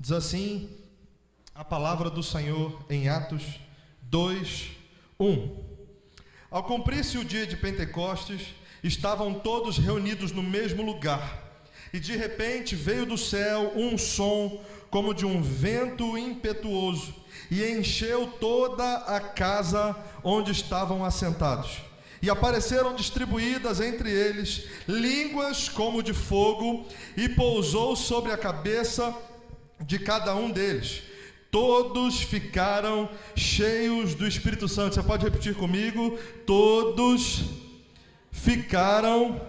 Diz assim a palavra do Senhor em Atos 2:1. Ao cumprir-se o dia de Pentecostes, estavam todos reunidos no mesmo lugar, e de repente veio do céu um som como de um vento impetuoso, e encheu toda a casa onde estavam assentados. E apareceram distribuídas entre eles línguas como de fogo, e pousou sobre a cabeça de cada um deles. Todos ficaram cheios do Espírito Santo. Você pode repetir comigo? Todos ficaram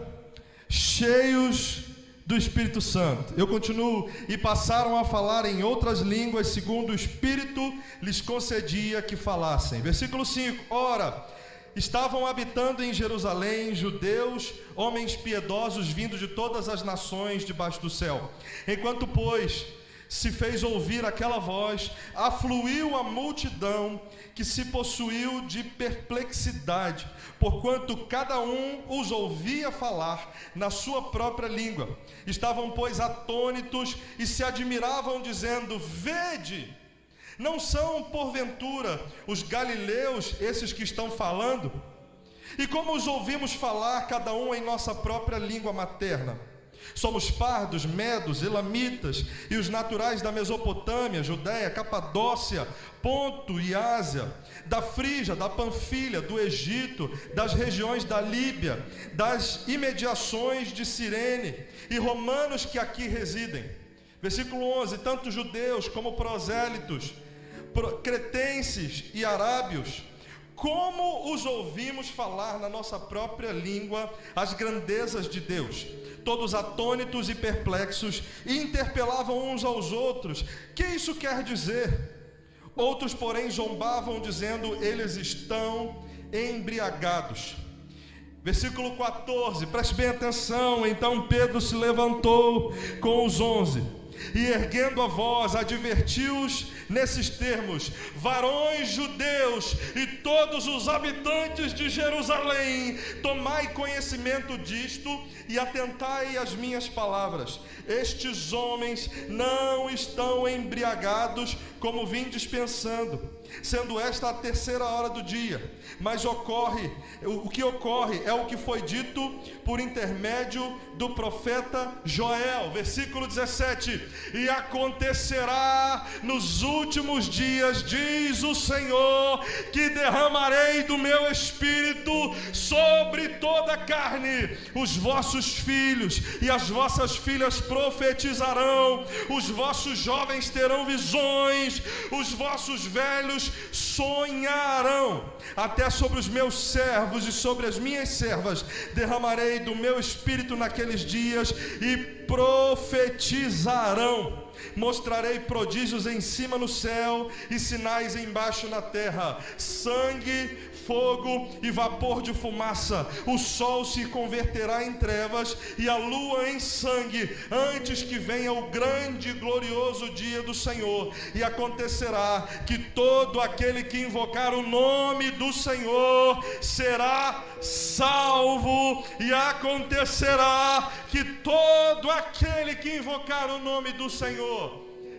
cheios do Espírito Santo. Eu continuo. E passaram a falar em outras línguas, segundo o Espírito lhes concedia que falassem. Versículo 5. Ora, estavam habitando em Jerusalém judeus, homens piedosos vindos de todas as nações debaixo do céu. Enquanto, pois, se fez ouvir aquela voz, afluiu a multidão, que se possuiu de perplexidade, porquanto cada um os ouvia falar na sua própria língua. Estavam, pois, atônitos e se admiravam, dizendo: Vede, não são porventura os galileus esses que estão falando? E como os ouvimos falar, cada um em nossa própria língua materna? Somos pardos, medos, elamitas e os naturais da Mesopotâmia, Judéia, Capadócia, Ponto e Ásia, da Frígia, da Panfilha, do Egito, das regiões da Líbia, das imediações de Cirene, e romanos que aqui residem. Versículo 11: tanto judeus como prosélitos, cretenses e arábios, como os ouvimos falar na nossa própria língua as grandezas de Deus, todos atônitos e perplexos, e interpelavam uns aos outros: que isso quer dizer? Outros, porém, zombavam, dizendo: eles estão embriagados. Versículo 14, preste bem atenção. Então Pedro se levantou com os 11 e, erguendo a voz, advertiu-os nesses termos: varões judeus e todos os habitantes de Jerusalém, tomai conhecimento disto e atentai às minhas palavras. Estes homens não estão embriagados, como vindes pensando, sendo esta a 3ª hora do dia. Mas o que ocorre é o que foi dito por intermédio do profeta Joel. Versículo 17: e acontecerá nos últimos dias, diz o Senhor, que derramarei do meu espírito sobre toda a carne. Os vossos filhos e as vossas filhas profetizarão, os vossos jovens terão visões, os vossos velhos sonharão. Até sobre os meus servos e sobre as minhas servas derramarei do meu espírito naqueles dias, e profetizarão. Mostrarei prodígios em cima no céu e sinais embaixo na terra: sangue, fogo e vapor de fumaça. O sol se converterá em trevas e a lua em sangue, antes que venha o grande e glorioso dia do Senhor. E acontecerá que todo aquele que invocar o nome do Senhor será salvo. E acontecerá que todo aquele que invocar o nome do Senhor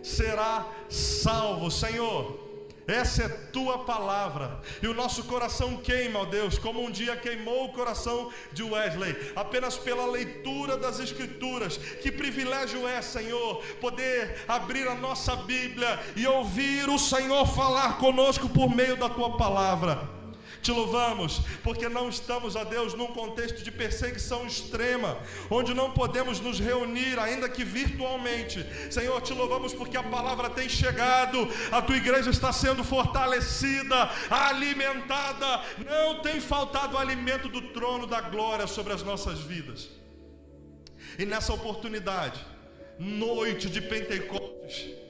será salvo. Senhor, essa é tua palavra, e o nosso coração queima, ó Deus, como um dia queimou o coração de Wesley, apenas pela leitura das Escrituras. Que privilégio é, Senhor, poder abrir a nossa Bíblia e ouvir o Senhor falar conosco por meio da tua palavra. Te louvamos, porque não estamos, ó Deus, num contexto de perseguição extrema, onde não podemos nos reunir, ainda que virtualmente. Senhor, te louvamos porque a palavra tem chegado, a tua igreja está sendo fortalecida, alimentada, não tem faltado alimento do trono da glória sobre as nossas vidas. E nessa oportunidade, noite de Pentecostes,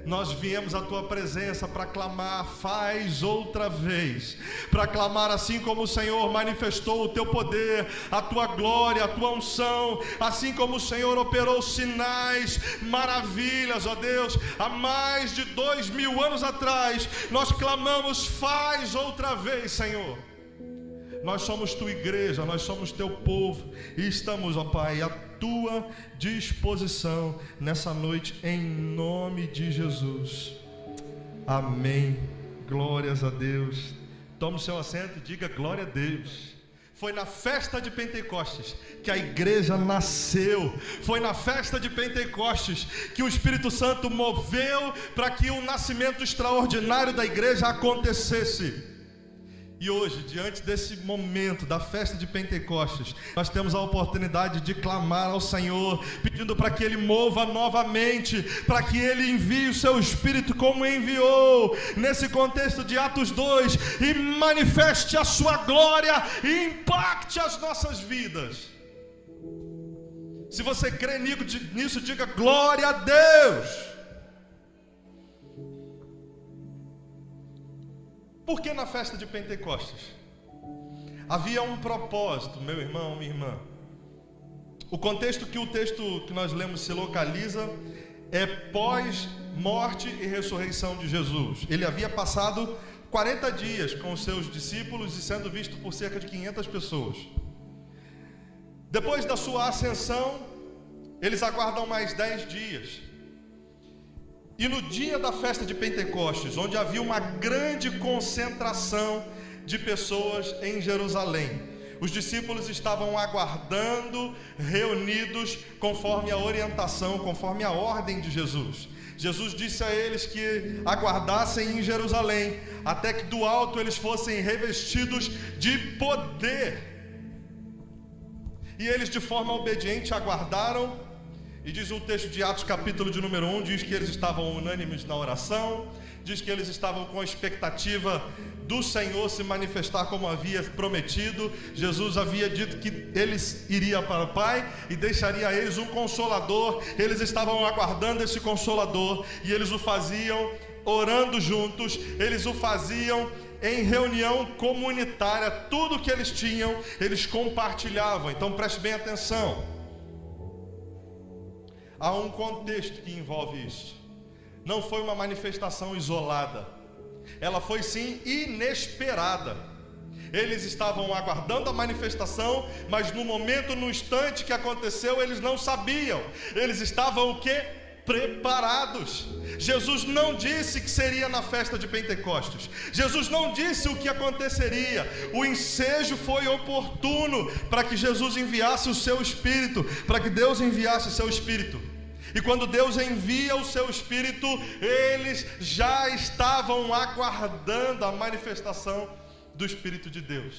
nós viemos à tua presença para clamar: faz outra vez, para clamar assim como o Senhor manifestou o teu poder, a tua glória, a tua unção, assim como o Senhor operou sinais, maravilhas, ó Deus, há mais de 2000 anos atrás. Nós clamamos: faz outra vez, Senhor. Nós somos tua igreja, nós somos teu povo, e estamos, ó Pai, tua disposição nessa noite, em nome de Jesus. Amém. Glórias a Deus. Tome o seu assento e diga glória a Deus. Foi na festa de Pentecostes que a igreja nasceu. Foi na festa de Pentecostes que o Espírito Santo moveu para que o nascimento extraordinário da igreja acontecesse. E hoje, diante desse momento da festa de Pentecostes, nós temos a oportunidade de clamar ao Senhor, pedindo para que Ele mova novamente, para que Ele envie o seu Espírito como enviou, nesse contexto de Atos 2, e manifeste a sua glória e impacte as nossas vidas. Se você crê nisso, diga glória a Deus. Por que na festa de Pentecostes? Havia um propósito, meu irmão, minha irmã. O contexto que o texto que nós lemos se localiza é pós-morte e ressurreição de Jesus. Ele havia passado 40 dias com os seus discípulos e sendo visto por cerca de 500 pessoas. Depois da sua ascensão, eles aguardam mais 10 dias. E no dia da festa de Pentecostes, onde havia uma grande concentração de pessoas em Jerusalém, os discípulos estavam aguardando, reunidos, conforme a orientação, conforme a ordem de Jesus. Jesus disse a eles que aguardassem em Jerusalém, até que do alto eles fossem revestidos de poder. E eles, de forma obediente, aguardaram. E diz o texto de Atos, capítulo de número 1, diz que eles estavam unânimes na oração, diz que eles estavam com a expectativa do Senhor se manifestar como havia prometido. Jesus havia dito que eles iriam para o Pai e deixaria a eles um Consolador. Eles estavam aguardando esse Consolador e eles o faziam orando juntos, eles o faziam em reunião comunitária. Tudo que eles tinham, eles compartilhavam. Então preste bem atenção. Há um contexto que envolve isso. Não foi uma manifestação isolada. Ela foi sim inesperada. Eles estavam aguardando a manifestação, mas no momento, no instante que aconteceu, eles não sabiam. Eles estavam o quê? Preparados. Jesus não disse que seria na festa de Pentecostes. Jesus não disse o que aconteceria. O ensejo foi oportuno para que Jesus enviasse o seu Espírito, para que Deus enviasse o seu Espírito. E quando Deus envia o seu Espírito, eles já estavam aguardando a manifestação do Espírito de Deus.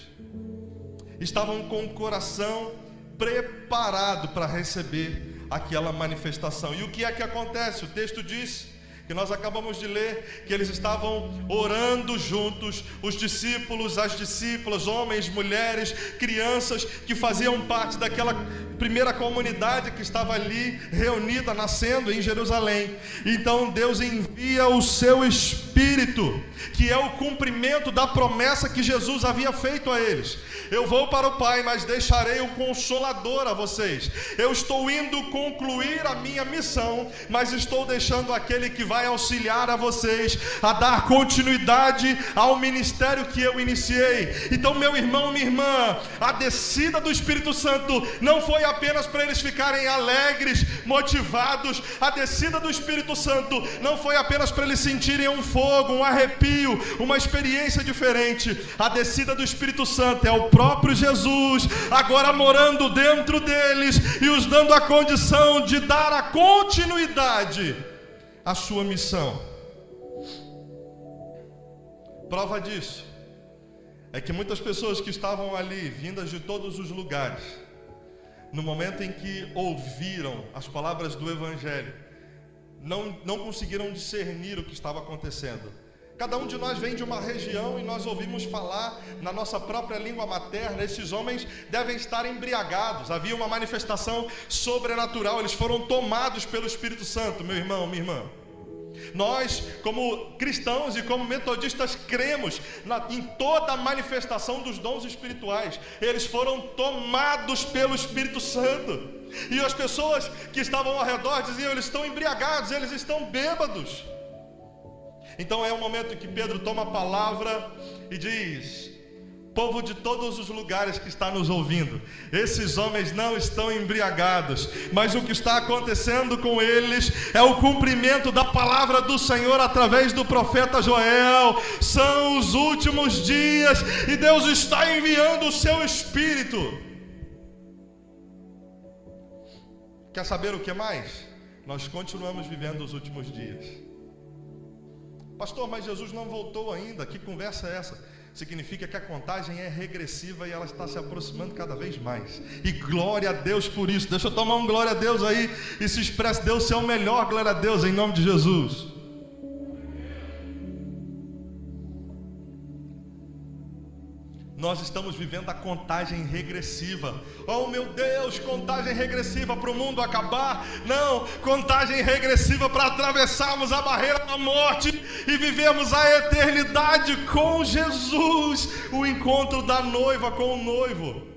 Estavam com o coração preparado para receber aquela manifestação. E o que é que acontece? O texto diz, que nós acabamos de ler, que eles estavam orando juntos, os discípulos, as discípulas, homens, mulheres, crianças, que faziam parte daquela primeira comunidade que estava ali reunida, nascendo em Jerusalém. Então Deus envia o seu Espírito, que é o cumprimento da promessa que Jesus havia feito a eles. Eu vou para o Pai, mas deixarei o Consolador a vocês. Eu estou indo concluir a minha missão, mas estou deixando aquele que vai auxiliar a vocês a dar continuidade ao ministério que eu iniciei. Então, meu irmão, minha irmã, a descida do Espírito Santo não foi apenas para eles ficarem alegres, motivados. A descida do Espírito Santo não foi apenas para eles sentirem um fogo, um arrepio, uma experiência diferente. A descida do Espírito Santo é o próprio Jesus agora morando dentro deles e os dando a condição de dar a continuidade à sua missão. Prova disso é que muitas pessoas que estavam ali, vindas de todos os lugares, no momento em que ouviram as palavras do Evangelho, não conseguiram discernir o que estava acontecendo. Cada um de nós vem de uma região e nós ouvimos falar na nossa própria língua materna. Esses homens devem estar embriagados. Havia uma manifestação sobrenatural. Eles foram tomados pelo Espírito Santo, meu irmão, minha irmã. Nós, como cristãos e como metodistas, cremos em toda a manifestação dos dons espirituais. Eles foram tomados pelo Espírito Santo. E as pessoas que estavam ao redor diziam: eles estão embriagados, eles estão bêbados. Então é o momento em que Pedro toma a palavra e diz: Povo de todos os lugares que está nos ouvindo, esses homens não estão embriagados, mas o que está acontecendo com eles é o cumprimento da palavra do Senhor através do profeta Joel. São os últimos dias e Deus está enviando o seu Espírito. Quer saber o que mais? Nós continuamos vivendo os últimos dias. Pastor, mas Jesus não voltou ainda, que conversa é essa? Significa que a contagem é regressiva e ela está se aproximando cada vez mais. E glória a Deus por isso. Deixa eu tomar um glória a Deus aí e se expressa. Deus é o melhor, glória a Deus, em nome de Jesus. Nós estamos vivendo a contagem regressiva. Oh meu Deus, contagem regressiva para o mundo acabar? Não, contagem regressiva para atravessarmos a barreira da morte e vivermos a eternidade com Jesus, o encontro da noiva com o noivo.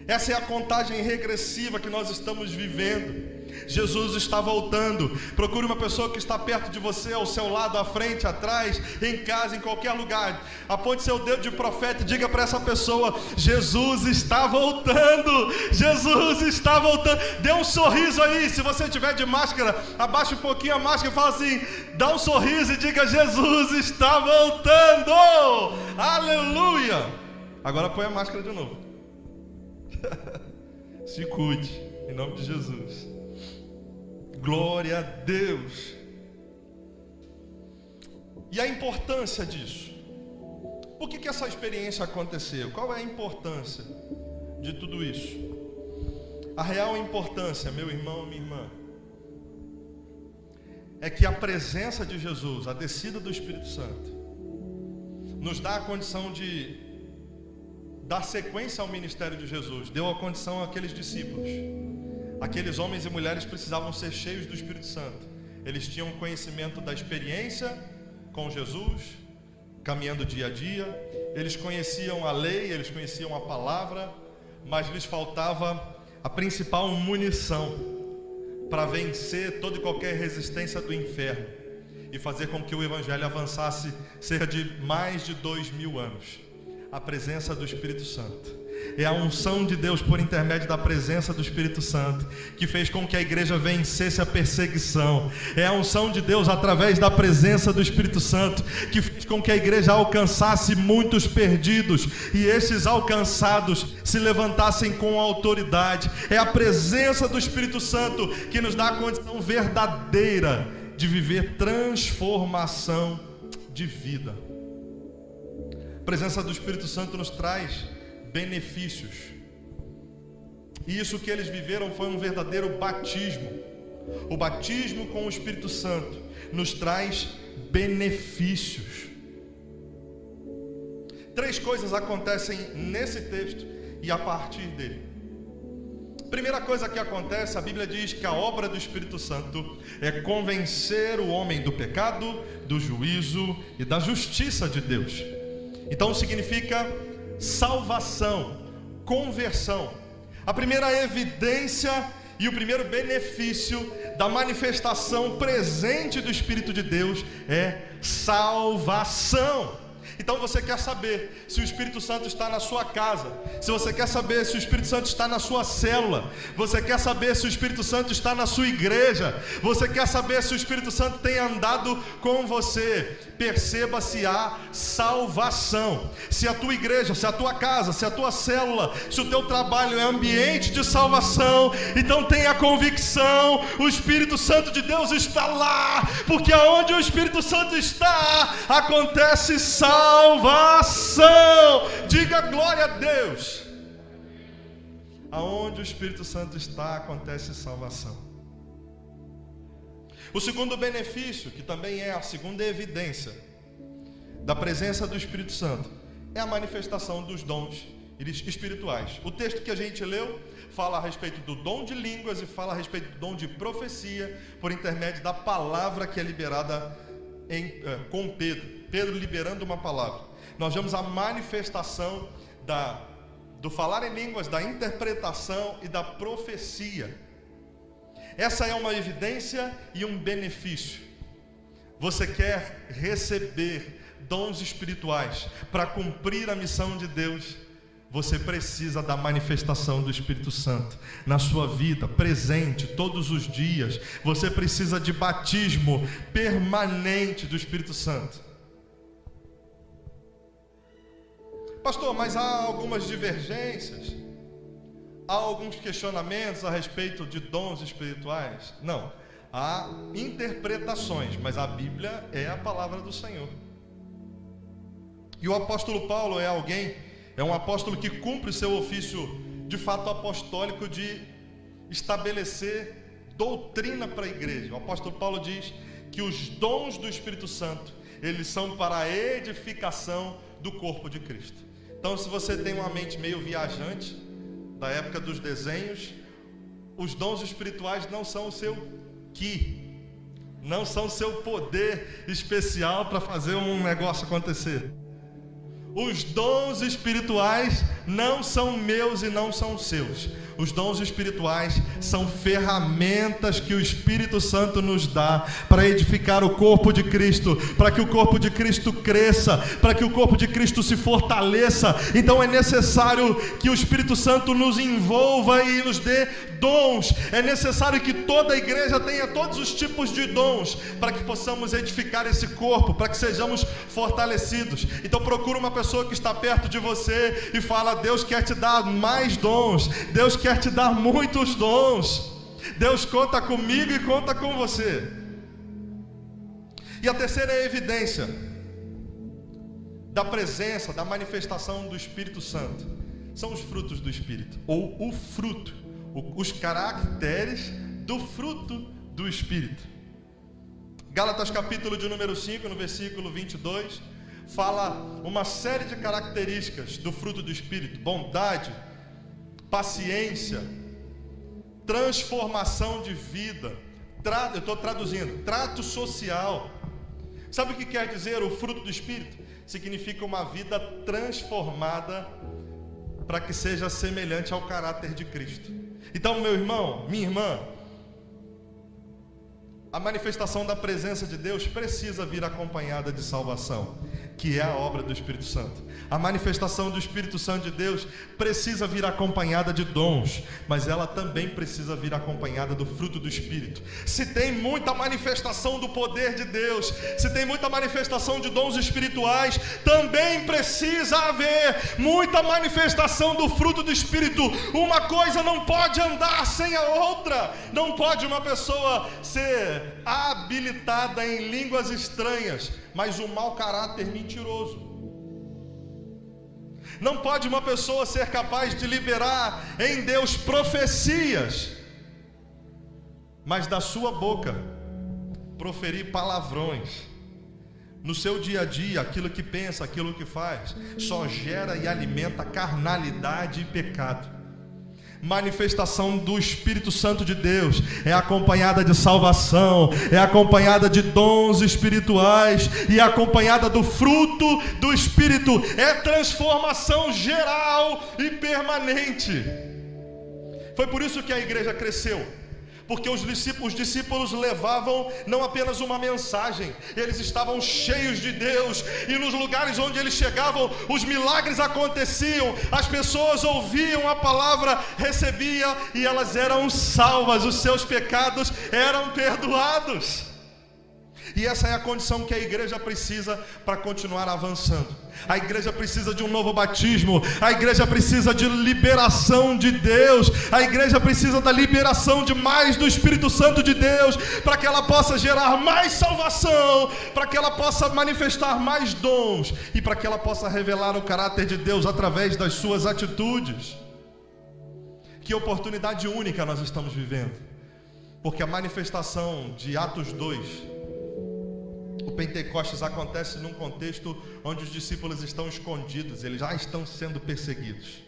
Essa é a contagem regressiva que nós estamos vivendo. Jesus está voltando. Procure uma pessoa que está perto de você, ao seu lado, à frente, atrás, em casa, em qualquer lugar. Aponte seu dedo de profeta e diga para essa pessoa: Jesus está voltando. Jesus está voltando. Dê um sorriso aí. Se você tiver de máscara, abaixe um pouquinho a máscara e fala assim: dá um sorriso e diga: Jesus está voltando. Aleluia. Agora põe a máscara de novo. Se cuide, em nome de Jesus. Glória a Deus. E a importância disso? Por que essa experiência aconteceu? Qual é a importância de tudo isso? A real importância, meu irmão, minha irmã, é que a presença de Jesus, a descida do Espírito Santo, nos dá a condição de dar sequência ao ministério de Jesus. Deu a condição àqueles discípulos. Aqueles homens e mulheres precisavam ser cheios do Espírito Santo. Eles tinham conhecimento da experiência com Jesus, caminhando dia a dia. Eles conheciam a lei, eles conheciam a palavra, mas lhes faltava a principal munição para vencer toda e qualquer resistência do inferno e fazer com que o Evangelho avançasse cerca de mais de 2000 anos. A presença do Espírito Santo. É a unção de Deus por intermédio da presença do Espírito Santo que fez com que a igreja vencesse a perseguição. É a unção de Deus através da presença do Espírito Santo que fez com que a igreja alcançasse muitos perdidos e esses alcançados se levantassem com autoridade. É a presença do Espírito Santo que nos dá a condição verdadeira de viver transformação de vida. A presença do Espírito Santo nos traz benefícios. E isso que eles viveram foi um verdadeiro batismo. O batismo com o Espírito Santo nos traz benefícios. 3 coisas acontecem nesse texto e a partir dele. Primeira coisa que acontece, a Bíblia diz que a obra do Espírito Santo é convencer o homem do pecado, do juízo e da justiça de Deus. Então significa salvação, conversão. A primeira evidência e o primeiro benefício da manifestação presente do Espírito de Deus é salvação. Então você quer saber se o Espírito Santo está na sua casa, se você quer saber se o Espírito Santo está na sua célula, você quer saber se o Espírito Santo está na sua igreja, você quer saber se o Espírito Santo tem andado com você, perceba se há salvação. Se a tua igreja, se a tua casa, se a tua célula, se o teu trabalho é ambiente de salvação, então tenha convicção, o Espírito Santo de Deus está lá, porque aonde o Espírito Santo está, acontece salvação. Diga glória a Deus. Aonde o Espírito Santo está, acontece salvação. O segundo benefício, que também é a segunda evidência da presença do Espírito Santo, é a manifestação dos dons espirituais. O texto que a gente leu fala a respeito do dom de línguas e fala a respeito do dom de profecia por intermédio da palavra que é liberada com Pedro liberando uma palavra. Nós vemos a manifestação do falar em línguas, da interpretação e da profecia. Essa é uma evidência e um benefício você quer receber dons espirituais para cumprir a missão de Deus, você precisa da manifestação do Espírito Santo na sua vida, presente, todos os dias. Você precisa de batismo permanente do Espírito Santo. Pastor, mas há algumas divergências, há alguns questionamentos a respeito de dons espirituais? Não, há interpretações, mas a Bíblia é a palavra do Senhor. E o apóstolo Paulo é um apóstolo que cumpre o seu ofício de fato apostólico de estabelecer doutrina para a igreja. O apóstolo Paulo diz que os dons do Espírito Santo, eles são para a edificação do corpo de Cristo. Então, se você tem uma mente meio viajante, da época dos desenhos, os dons espirituais não são o seu ki, não são o seu poder especial para fazer um negócio acontecer. Os dons espirituais não são meus e não são seus. Os dons espirituais são ferramentas que o Espírito Santo nos dá para edificar o corpo de Cristo, para que o corpo de Cristo cresça, para que o corpo de Cristo se fortaleça. Então é necessário que o Espírito Santo nos envolva e nos dê dons. É necessário que toda a igreja tenha todos os tipos de dons, para que possamos edificar esse corpo, para que sejamos fortalecidos. Então procura uma pessoa que está perto de você e fala: Deus quer te dar mais dons, Deus quer te dar muitos dons, Deus conta comigo e conta com você. E a terceira é a evidência da presença, da manifestação do Espírito Santo. São os frutos do Espírito, ou o fruto, os caracteres do fruto do Espírito. Gálatas capítulo de número 5, no versículo 22, fala uma série de características do fruto do Espírito: bondade, paciência, transformação de vida, eu estou traduzindo, trato social. Sabe o que quer dizer o fruto do Espírito? Significa uma vida transformada para que seja semelhante ao caráter de Cristo. Então, meu irmão, minha irmã, a manifestação da presença de Deus precisa vir acompanhada de salvação, que é a obra do Espírito Santo. A manifestação do Espírito Santo de Deus precisa vir acompanhada de dons, mas ela também precisa vir acompanhada do fruto do Espírito. Se tem muita manifestação do poder de Deus, se tem muita manifestação de dons espirituais, também precisa haver muita manifestação do fruto do Espírito. Uma coisa não pode andar sem a outra. Não pode uma pessoa ser habilitada em línguas estranhas, mas um mau caráter mentiroso. Não pode uma pessoa ser capaz de liberar em Deus profecias, mas da sua boca proferir palavrões. No seu dia a dia, aquilo que pensa, aquilo que faz, só gera e alimenta carnalidade e pecado. Manifestação do Espírito Santo de Deus é acompanhada de salvação, é acompanhada de dons espirituais e é acompanhada do fruto do Espírito. É transformação geral e permanente. Foi por isso que a igreja cresceu, porque os discípulos levavam não apenas uma mensagem, eles estavam cheios de Deus, e nos lugares onde eles chegavam, os milagres aconteciam, as pessoas ouviam a palavra, recebiam, e elas eram salvas, os seus pecados eram perdoados. E essa é a condição que a igreja precisa para continuar avançando. A igreja precisa de um novo batismo. A igreja precisa de liberação de Deus. A igreja precisa da liberação de mais do Espírito Santo de Deus, para que ela possa gerar mais salvação, para que ela possa manifestar mais dons e para que ela possa revelar o caráter de Deus através das suas atitudes. Que oportunidade única nós estamos vivendo, porque a manifestação de Atos 2, o Pentecostes, acontece num contexto onde os discípulos estão escondidos, eles já estão sendo perseguidos.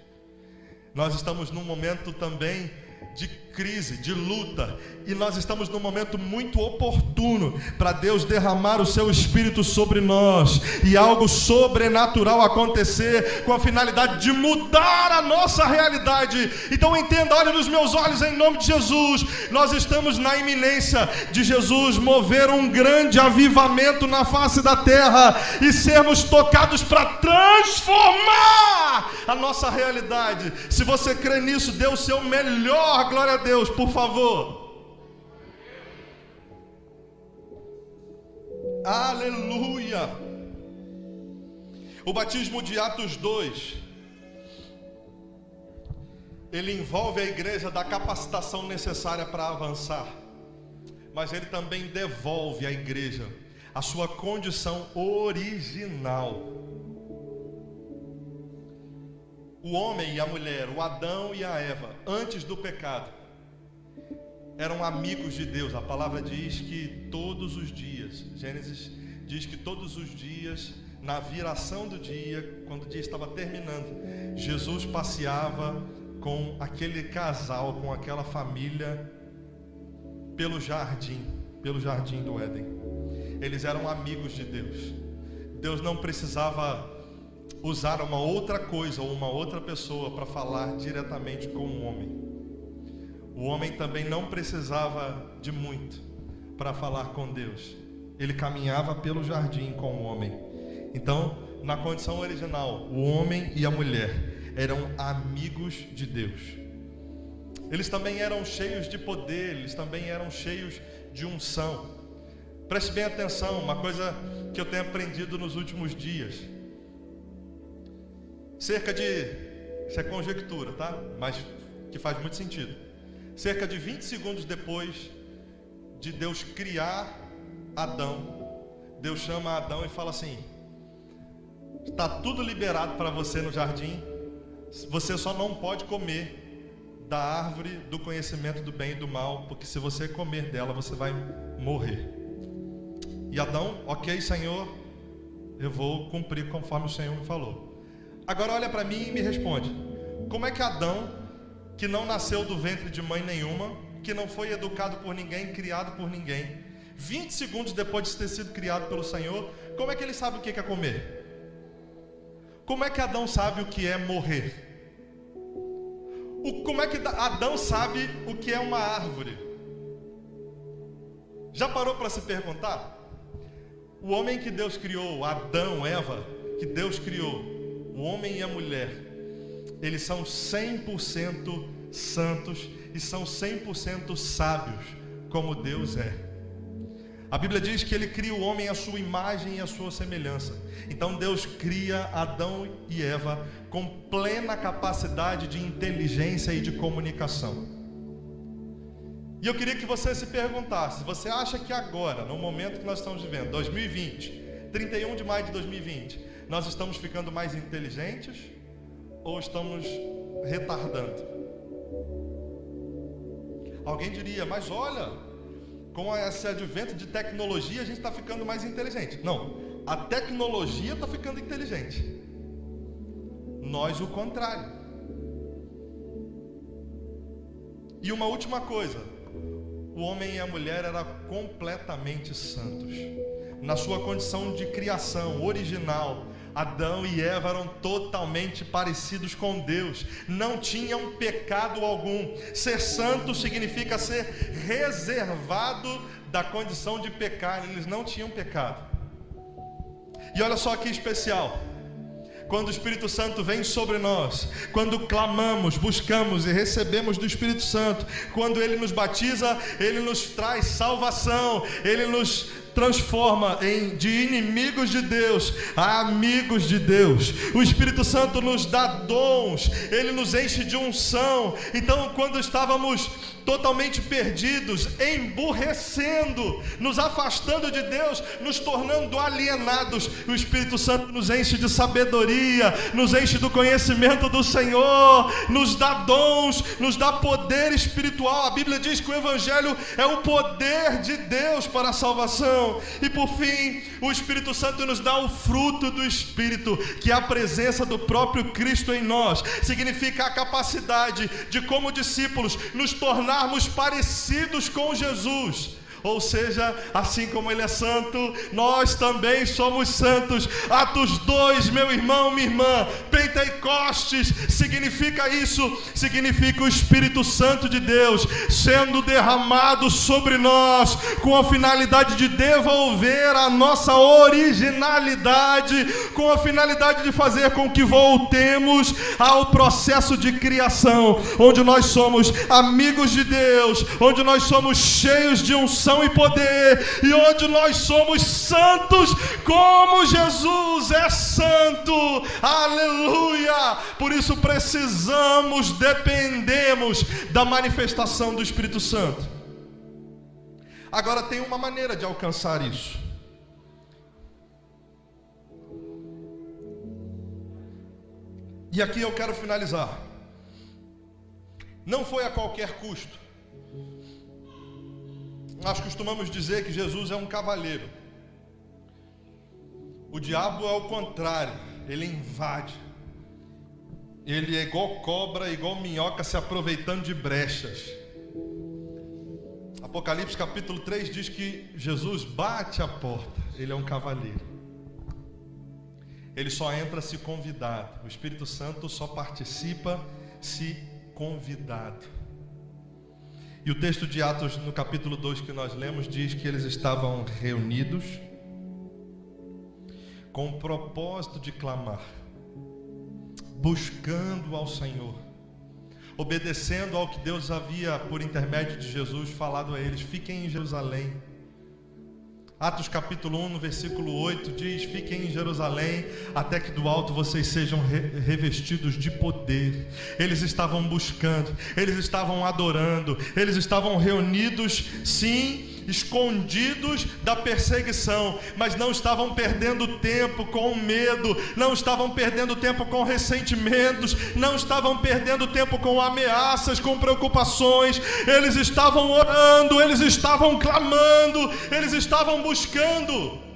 Nós estamos num momento também de crise, de luta, e nós estamos num momento muito oportuno para Deus derramar o seu Espírito sobre nós e algo sobrenatural acontecer com a finalidade de mudar a nossa realidade. Então entenda, olhe nos meus olhos em nome de Jesus. Nós estamos na iminência de Jesus mover um grande avivamento na face da terra e sermos tocados para transformar a nossa realidade. Se você crê nisso, dê o seu melhor, glória a Deus, por favor. Aleluia. O batismo de Atos 2, ele envolve a igreja da capacitação necessária para avançar, mas ele também devolve à igreja a sua condição original. O homem e a mulher, o Adão e a Eva, antes do pecado, eram amigos de Deus. A palavra diz que todos os dias, Gênesis diz que todos os dias, na viração do dia, quando o dia estava terminando, Jesus passeava com aquele casal, com aquela família, pelo jardim do Éden. Eles eram amigos de Deus. Deus não precisava usar uma outra coisa ou uma outra pessoa para falar diretamente com o homem. O homem também não precisava de muito para falar com Deus. Ele caminhava pelo jardim com o homem. Então, na condição original, o homem e a mulher eram amigos de Deus. Eles também eram cheios de poder, eles também eram cheios de unção. Preste bem atenção, uma coisa que eu tenho aprendido nos últimos dias. Cerca de, isso é conjectura, tá? Mas que faz muito sentido. Cerca de 20 segundos depois de Deus criar Adão, Deus chama Adão e fala assim: está tudo liberado para você no jardim, você só não pode comer da árvore do conhecimento do bem e do mal, porque se você comer dela, você vai morrer. E Adão, ok, Senhor, eu vou cumprir conforme o Senhor me falou. Agora olha para mim e me responde: como é que Adão, que não nasceu do ventre de mãe nenhuma, que não foi educado por ninguém, criado por ninguém, 20 segundos depois de ter sido criado pelo Senhor, como é que ele sabe o que é comer? Como é que Adão sabe o que é morrer? Como é que Adão sabe o que é uma árvore? Já parou para se perguntar? O homem que Deus criou, Adão, Eva, que Deus criou, o homem e a mulher, eles são 100% santos e são 100% sábios, como Deus é. A Bíblia diz que Ele cria o homem à sua imagem e à sua semelhança. Então Deus cria Adão e Eva com plena capacidade de inteligência e de comunicação. E eu queria que você se perguntasse: você acha que agora, no momento que nós estamos vivendo, 2020, 31 de maio de 2020, nós estamos ficando mais inteligentes ou estamos retardando? Alguém diria: mas olha, com esse advento de tecnologia a gente está ficando mais inteligente. Não, a tecnologia está ficando inteligente. Nós o contrário. E uma última coisa: o homem e a mulher eram completamente santos. Na sua condição de criação original, Adão e Eva eram totalmente parecidos com Deus, não tinham pecado algum. Ser santo significa ser reservado da condição de pecar. Eles não tinham pecado. E olha só que especial: quando o Espírito Santo vem sobre nós, quando clamamos, buscamos e recebemos do Espírito Santo, quando Ele nos batiza, Ele nos traz salvação, Ele nos transforma de inimigos de Deus a amigos de Deus. O Espírito Santo nos dá dons, Ele nos enche de unção. Então, quando estávamos totalmente perdidos, emburrecendo, nos afastando de Deus, nos tornando alienados. O Espírito Santo nos enche de sabedoria, nos enche do conhecimento do Senhor, nos dá dons, nos dá poder espiritual. A Bíblia diz que o Evangelho é o poder de Deus para a salvação. E por fim, o Espírito Santo nos dá o fruto do Espírito, que é a presença do próprio Cristo em nós. Significa a capacidade de, como discípulos, nos tornarmos parecidos com Jesus. Ou seja, assim como Ele é santo, nós também somos santos. Atos 2, meu irmão, minha irmã, Pentecostes significa isso, significa o Espírito Santo de Deus sendo derramado sobre nós, com a finalidade de devolver a nossa originalidade, com a finalidade de fazer com que voltemos ao processo de criação, onde nós somos amigos de Deus, onde nós somos cheios de unção e poder, e onde nós somos santos como Jesus é santo. Aleluia! Por isso dependemos da manifestação do Espírito Santo. Agora tem uma maneira de alcançar isso. E aqui eu quero finalizar. Não foi a qualquer custo. Nós costumamos dizer que Jesus é um cavaleiro. O diabo é o contrário, ele invade. Ele é igual cobra, igual minhoca, se aproveitando de brechas. Apocalipse capítulo 3 diz que Jesus bate a porta. Ele é um cavaleiro. Ele só entra se convidado. O Espírito Santo só participa se convidado. E o texto de Atos, no capítulo 2 que nós lemos, diz que eles estavam reunidos com o propósito de clamar, buscando ao Senhor, obedecendo ao que Deus havia, por intermédio de Jesus, falado a eles: fiquem em Jerusalém. Atos capítulo 1, no versículo 8, diz: fiquem em Jerusalém, até que do alto vocês sejam revestidos de poder. Eles estavam buscando, eles estavam adorando, eles estavam reunidos, sim, escondidos da perseguição, mas não estavam perdendo tempo com medo, não estavam perdendo tempo com ressentimentos, não estavam perdendo tempo com ameaças, com preocupações. Eles estavam orando, eles estavam clamando, eles estavam buscando.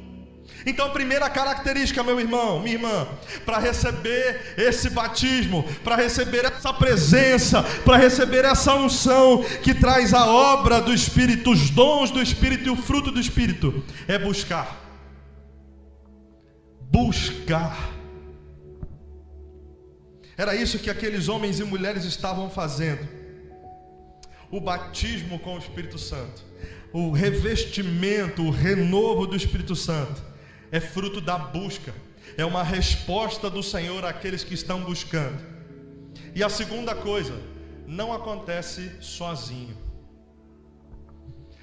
Então a primeira característica, meu irmão, minha irmã, para receber esse batismo, para receber essa presença, para receber essa unção que traz a obra do Espírito, os dons do Espírito e o fruto do Espírito, é buscar. Buscar. Era isso que aqueles homens e mulheres estavam fazendo. O batismo com o Espírito Santo, o revestimento, o renovo do Espírito Santo, é fruto da busca, é uma resposta do Senhor àqueles que estão buscando. E a segunda coisa, não acontece sozinho.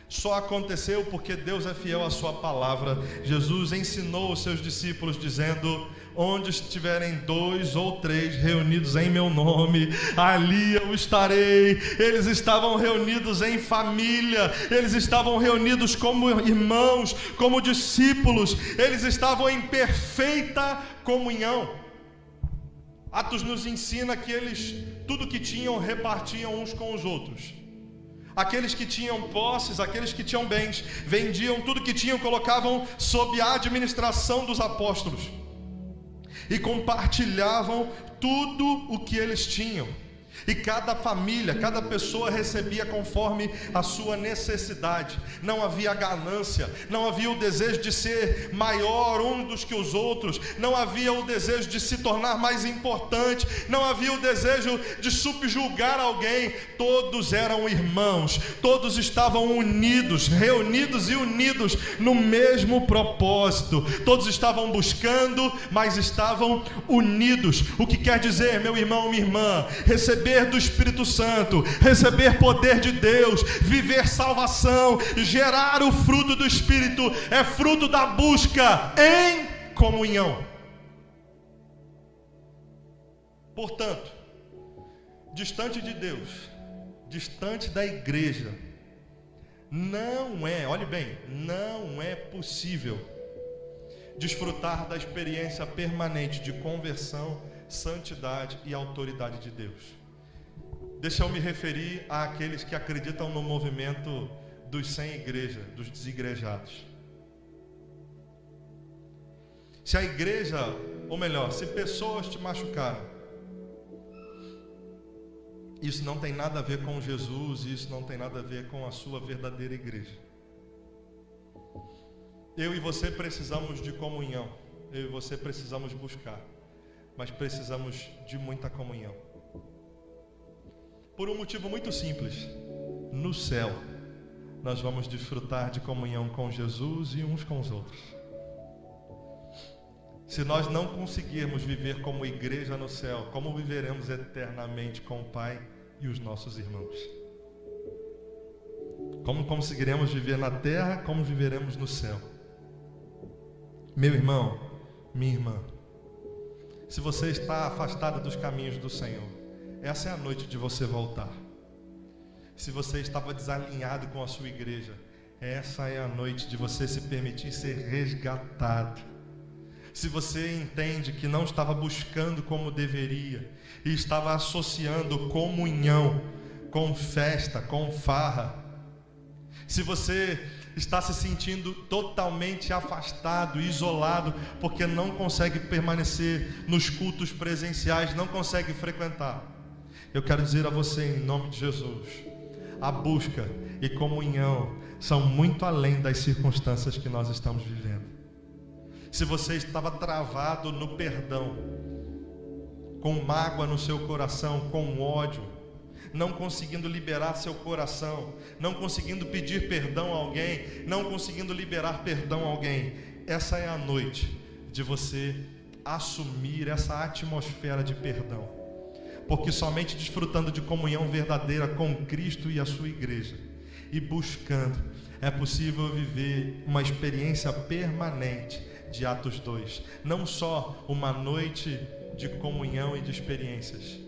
Só aconteceu porque Deus é fiel à sua palavra. Jesus ensinou os seus discípulos dizendo: onde estiverem 2 ou 3 reunidos em meu nome, ali eu estarei. Eles estavam reunidos em família, eles estavam reunidos como irmãos, como discípulos, eles estavam em perfeita comunhão. Atos nos ensina que eles, tudo que tinham, repartiam uns com os outros. Aqueles que tinham posses, aqueles que tinham bens, vendiam tudo que tinham, colocavam sob a administração dos apóstolos e compartilhavam tudo o que eles tinham. E cada família, cada pessoa recebia conforme a sua necessidade. Não havia ganância, não havia o desejo de ser maior uns que os outros, não havia o desejo de se tornar mais importante, não havia o desejo de subjugar alguém. Todos eram irmãos, todos estavam unidos, reunidos e unidos no mesmo propósito. Todos estavam buscando, mas estavam unidos. O que quer dizer, meu irmão, minha irmã, receber do Espírito Santo, receber poder de Deus, viver salvação, gerar o fruto do Espírito, é fruto da busca em comunhão. Portanto, distante de Deus, distante da igreja, não é, olhe bem, não é possível desfrutar da experiência permanente de conversão, santidade e autoridade de Deus. Deixa eu me referir àqueles que acreditam no movimento dos sem igreja, dos desigrejados. Se a igreja, ou melhor, se pessoas te machucaram, isso não tem nada a ver com Jesus, isso não tem nada a ver com a sua verdadeira igreja. Eu e você precisamos de comunhão, eu e você precisamos buscar, mas precisamos de muita comunhão. Por um motivo muito simples: no céu nós vamos desfrutar de comunhão com Jesus e uns com os outros. Se nós não conseguirmos viver como igreja no céu, como viveremos eternamente com o Pai e os nossos irmãos? Como conseguiremos viver na terra, como viveremos no céu? Meu irmão, minha irmã, se você está afastado dos caminhos do Senhor, essa é a noite de você voltar. Se você estava desalinhado com a sua igreja, essa é a noite de você se permitir ser resgatado. Se você entende que não estava buscando como deveria e estava associando comunhão com festa, com farra, se você está se sentindo totalmente afastado, isolado, porque não consegue permanecer nos cultos presenciais, não consegue frequentar, eu quero dizer a você, em nome de Jesus, a busca e comunhão são muito além das circunstâncias que nós estamos vivendo. Se você estava travado no perdão, com mágoa no seu coração, com ódio, não conseguindo liberar seu coração, não conseguindo pedir perdão a alguém, não conseguindo liberar perdão a alguém, essa é a noite de você assumir essa atmosfera de perdão, porque somente desfrutando de comunhão verdadeira com Cristo e a sua igreja, e buscando, é possível viver uma experiência permanente de Atos 2, não só uma noite de comunhão e de experiências.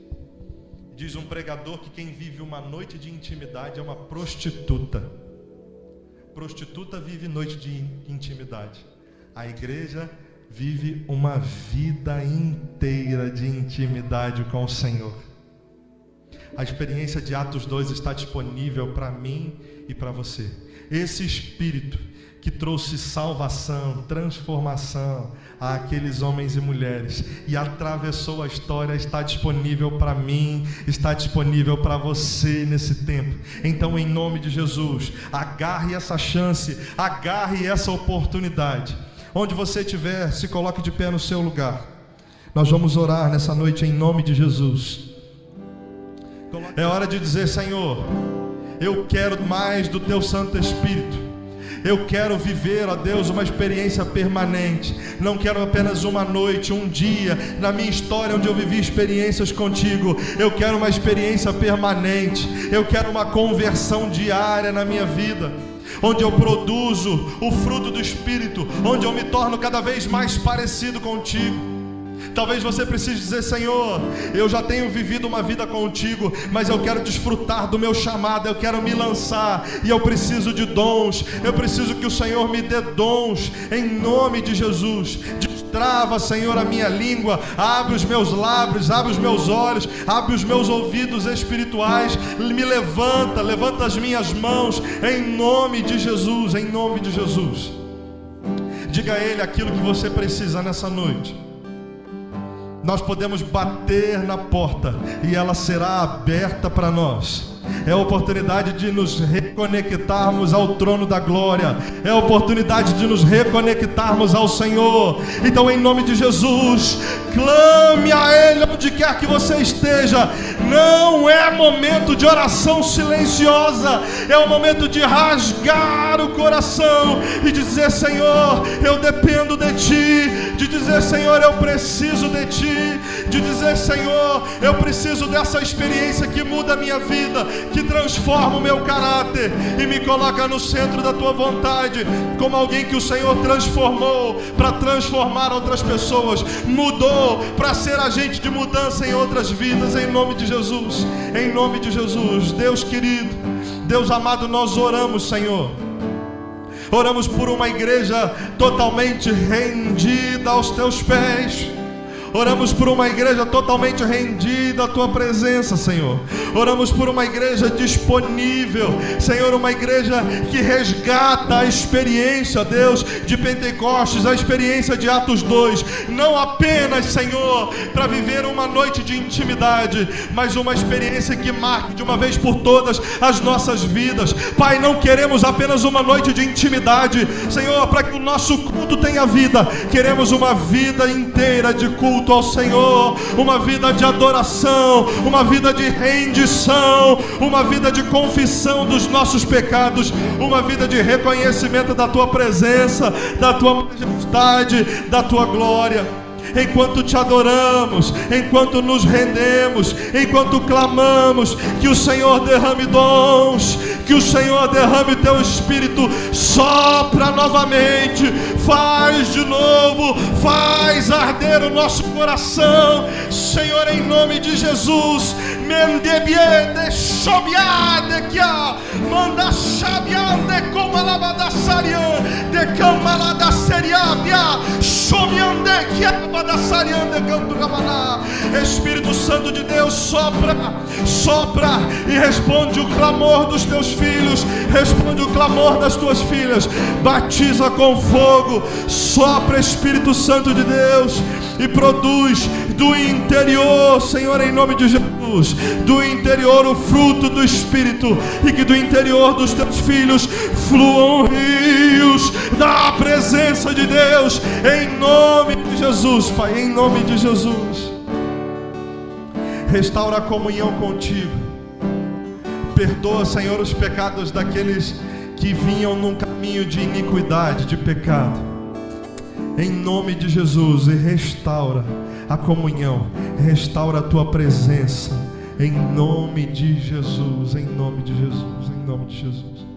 Diz um pregador que quem vive uma noite de intimidade é uma prostituta. Prostituta vive noite de intimidade. A igreja vive uma vida inteira de intimidade com o Senhor. A experiência de Atos 2 está disponível para mim e para você. Esse Espírito que trouxe salvação, transformação a aqueles homens e mulheres e atravessou a história, está disponível para mim, está disponível para você nesse tempo. Então, em nome de Jesus, agarre essa chance, agarre essa oportunidade. Onde você estiver, se coloque de pé no seu lugar. Nós vamos orar nessa noite em nome de Jesus. É hora de dizer: Senhor, eu quero mais do Teu Santo Espírito. Eu quero viver, ó Deus, uma experiência permanente. Não quero apenas uma noite, um dia na minha história onde eu vivi experiências contigo. Eu quero uma experiência permanente. Eu quero uma conversão diária na minha vida, onde eu produzo o fruto do Espírito, onde eu me torno cada vez mais parecido contigo. Talvez você precise dizer: Senhor, eu já tenho vivido uma vida contigo, mas eu quero desfrutar do meu chamado, eu quero me lançar, e eu preciso de dons, eu preciso que o Senhor me dê dons, em nome de Jesus. Destrava, Senhor, a minha língua, abre os meus lábios, abre os meus olhos, abre os meus ouvidos espirituais, me levanta as minhas mãos, em nome de Jesus, em nome de Jesus. Diga a Ele aquilo que você precisa nessa noite. Nós podemos bater na porta e ela será aberta para nós. É a oportunidade de nos reconectarmos ao trono da glória. É a oportunidade de nos reconectarmos ao Senhor. Então, em nome de Jesus, clame a Ele onde quer que você esteja. Não é momento de oração silenciosa, é o momento de rasgar o coração e dizer: Senhor, eu dependo de Ti. De dizer: Senhor, eu preciso de Ti. De dizer: Senhor, eu preciso dessa experiência que muda a minha vida. que transforma o meu caráter e me coloca no centro da tua vontade, como alguém que o Senhor transformou para transformar outras pessoas, mudou para ser agente de mudança em outras vidas, em nome de Jesus, em nome de Jesus. Deus querido, Deus amado, nós oramos, Senhor. Oramos por uma igreja totalmente rendida aos teus pés. Oramos por uma igreja totalmente rendida à tua presença, Senhor. Oramos por uma igreja disponível, Senhor, uma igreja que resgata a experiência, Deus, de Pentecostes, a experiência de Atos 2, não apenas, Senhor, para viver uma noite de intimidade, mas uma experiência que marque de uma vez por todas as nossas vidas. Pai, não queremos apenas uma noite de intimidade, Senhor, para que o nosso culto tenha vida. Queremos uma vida inteira de culto ao Senhor, uma vida de adoração, uma vida de rendição, uma vida de confissão dos nossos pecados, uma vida de reconhecimento da tua presença, da tua majestade, da tua glória. Enquanto te adoramos, enquanto nos rendemos, enquanto clamamos, que o Senhor derrame dons, que o Senhor derrame teu Espírito, sopra novamente, faz de novo, faz arder o nosso coração, Senhor, em nome de Jesus. Mendebiende, chobiade, que a manda chabiande, como a lavada sarian, de cama da seriabia, chomiande, que a Espírito Santo de Deus, sopra, sopra e responde o clamor dos teus filhos, responde o clamor das tuas filhas, batiza com fogo, sopra, Espírito Santo de Deus, e produz do interior, Senhor, em nome de Jesus, do interior o fruto do Espírito, e que do interior dos teus filhos fluam rios da presença de Deus, em nome de Jesus, Pai, em nome de Jesus. Restaura a comunhão contigo, perdoa, Senhor, os pecados daqueles que vinham num caminho de iniquidade, de pecado, em nome de Jesus, e restaura a comunhão, restaura a tua presença, em nome de Jesus, em nome de Jesus, em nome de Jesus.